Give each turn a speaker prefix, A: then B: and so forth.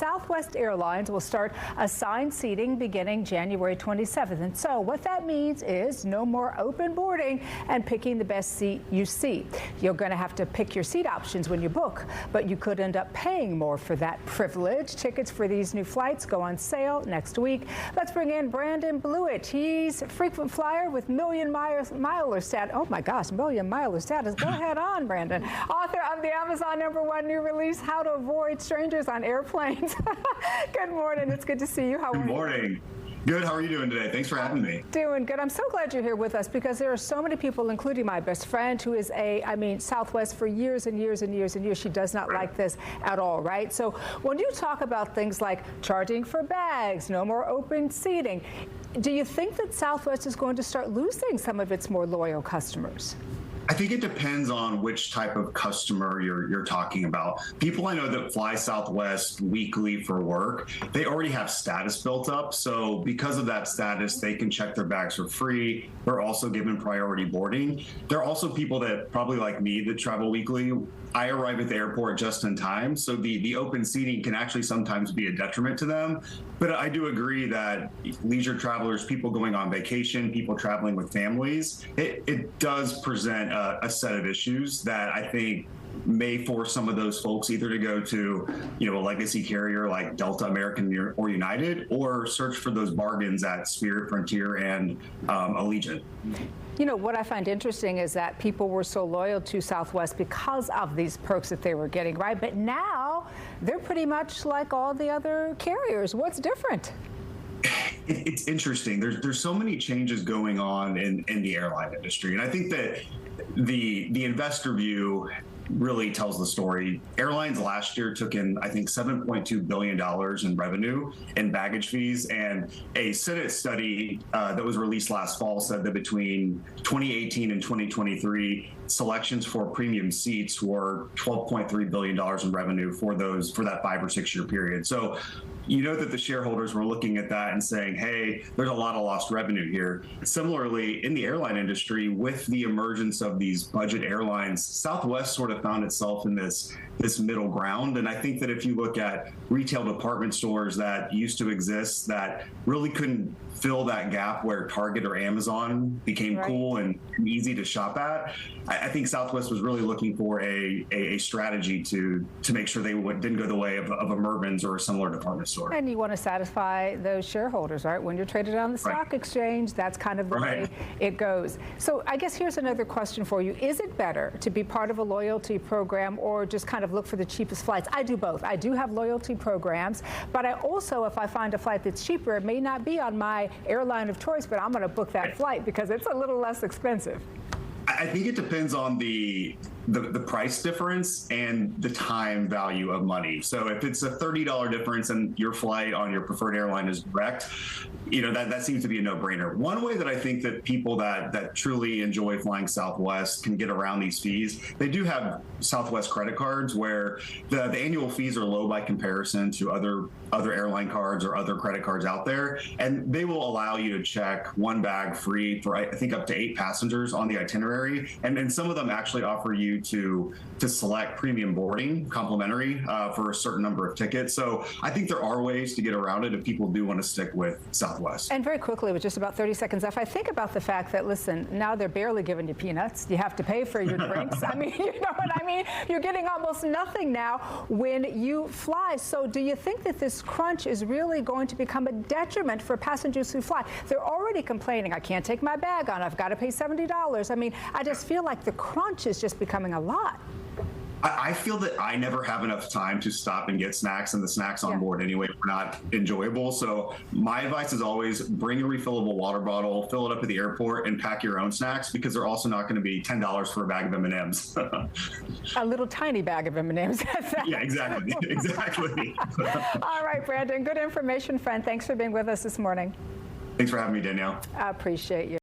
A: Southwest Airlines will start assigned seating beginning January 27th. And so what that means is no more open boarding and picking the best seat you see. You're going to have to pick your seat options when you book, but you could end up paying more for that privilege. Tickets for these new flights go on sale next week. Let's bring in Brandon Blewett. He's a frequent flyer with million miler status. Oh my gosh, million miler status. Go ahead on, Brandon. Author of the Amazon #1 new release, How to Avoid Strangers on Airplanes. Good morning. It's good to see you. How are you?
B: Good morning. Good. How are you doing today? Thanks for having me.
A: Doing good. I'm so glad you're here with us because there are so many people, including my best friend, who is Southwest for years and years and years and years. She does not like this at all, right? So when you talk about things like charging for bags, no more open seating, do you think that Southwest is going to start losing some of its more loyal customers?
B: I think it depends on which type of customer you're talking about. People I know that fly Southwest weekly for work, they already have status built up. So because of that status, they can check their bags for free. They're also given priority boarding. There are also people that probably like me that travel weekly. I arrive at the airport just in time. So the open seating can actually sometimes be a detriment to them. But I do agree that leisure travelers, people going on vacation, people traveling with families, it does present a set of issues that I think may force some of those folks either to go to, a legacy carrier like Delta, American, or United, or search for those bargains at Spirit, Frontier, and Allegiant.
A: You know, what I find interesting is that people were so loyal to Southwest because of these perks that they were getting, right? But now they're pretty much like all the other carriers. What's different?
B: It's interesting. There's so many changes going on in the airline industry. And I think that the investor view really tells the story. Airlines last year took in, I think, $7.2 billion in revenue and baggage fees. And a Senate study that was released last fall said that between 2018 and 2023, selections for premium seats were $12.3 billion in revenue for that 5 or 6 year period. So you know that the shareholders were looking at that and saying, hey, there's a lot of lost revenue here. Similarly, in the airline industry, with the emergence of these budget airlines, Southwest sort of found itself in this middle ground. And I think that if you look at retail department stores that used to exist that really couldn't fill that gap where Target or Amazon became cool and easy to shop at, I think Southwest was really looking for a strategy to make sure they didn't go the way of a Mervyn's or a similar department store.
A: And you want to satisfy those shareholders, right? When you're traded on the stock exchange, that's kind of the way it goes. So I guess here's another question for you. Is it better to be part of a loyalty program or just kind of look for the cheapest flights? I do both. I do have loyalty programs, but I also, if I find a flight that's cheaper, it may not be on my airline of choice, but I'm going to book that flight because it's a little less expensive.
B: I think it depends on the price difference and the time value of money. So if it's a $30 difference and your flight on your preferred airline is direct, that seems to be a no-brainer. One way that I think that people that truly enjoy flying Southwest can get around these fees, they do have Southwest credit cards where the annual fees are low by comparison to other airline cards or other credit cards out there, and they will allow you to check one bag free for I think up to 8 passengers on the itinerary, and some of them actually offer you to select premium boarding complimentary for a certain number of tickets. So I think there are ways to get around it if people do want to stick with Southwest.
A: And very quickly, with just about 30 seconds left, I think about the fact that, listen, now they're barely giving you peanuts. You have to pay for your drinks. I mean, you know what I mean? You're getting almost nothing now when you fly. So do you think that this crunch is really going to become a detriment for passengers who fly? They're already complaining, I can't take my bag on, I've got to pay $70. I mean, I just feel like the crunch is just becoming a lot.
B: I feel that I never have enough time to stop and get snacks, and the snacks on board anyway are not enjoyable. So my advice is always bring a refillable water bottle, fill it up at the airport, and pack your own snacks because they're also not going to be $10 for a bag of M&Ms.
A: A little tiny bag of M&Ms.
B: Yeah, exactly. Exactly.
A: All right, Brandon, good information, friend. Thanks for being with us this morning.
B: Thanks for having me, Danielle.
A: I appreciate you.